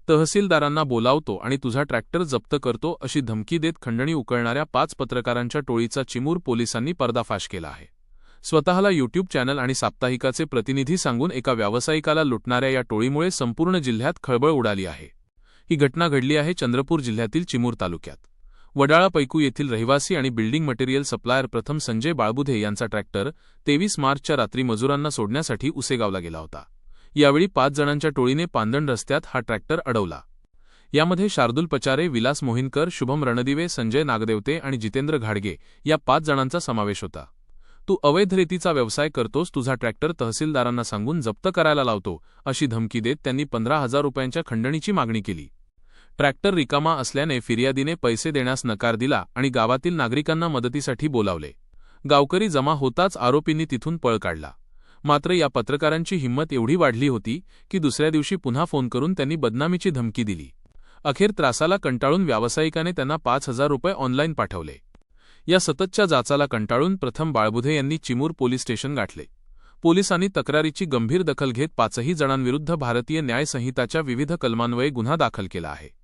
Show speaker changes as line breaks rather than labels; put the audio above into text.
तहसीलदारांना बोलावतो आणि तुझा ट्रॅक्टर जप्त करतो अशी धमकी देत खंडणी उकळणाऱ्या 5 पत्रकारांच्या टोळीचा चिमूर पोलिसांनी पर्दाफाश केला आहे. स्वतःला यूट्यूब चॅनल आणि साप्ताहिकाचे प्रतिनिधी सांगून एका व्यावसायिकाला लुटणाऱ्या या टोळीमुळे संपूर्ण जिल्ह्यात खळबळ उडाली आहे. ही घटना घडली आहे चंद्रपूर जिल्ह्यातील चिमूर तालुक्यात. वडाळा पैकू येथील रहिवासी आणि बिल्डिंग मटेरियल सप्लायर प्रथम संजय बाळबुधे यांचा ट्रॅक्टर 23 मार्चच्या रात्री मजुरांना सोडण्यासाठी उसेगावला गेला होता. यावेळी 5 जणांच्या टोळीने पांदण रस्त्यात हा ट्रॅक्टर अडवला. यामध्ये शार्दूल पचारे, विलास मोहिनकर, शुभम रणदिवे, संजय नागदेवते आणि जितेंद्र घाडगे या 5 जणांचा समावेश होता. तू अवैध रेतीचा व्यवसाय करतोस, तुझा ट्रॅक्टर तहसीलदारांना सांगून जप्त करायला लावतो अशी धमकी देत त्यांनी 15,000 रुपयांच्या खंडणीची मागणी केली. ट्रॅक्टर रिकामा असल्याने फिर्यादीने पैसे देण्यास नकार दिला आणि गावातील नागरिकांना मदतीसाठी बोलावले. गावकरी जमा होताच आरोपींनी तिथून पळ काढला. मात्र या पत्रकारांची हिंमत एवढी वाढली होती की दुसऱ्या दिवशी पुन्हा फोन करून त्यांनी बदनामीची धमकी दिली. अखेर त्रासाला कंटाळून व्यावसायिकाने त्यांना 5,000 रुपये ऑनलाईन पाठवले. या सततच्या जाचाला कंटाळून प्रथम बाळबुधे यांनी चिमूर पोलीस स्टेशन गाठले. पोलिसांनी तक्रारीची गंभीर दखल घेत 5ही जणांविरुद्ध भारतीय न्याय संहिताच्या विविध कलमान्वये गुन्हा दाखल केला आहे.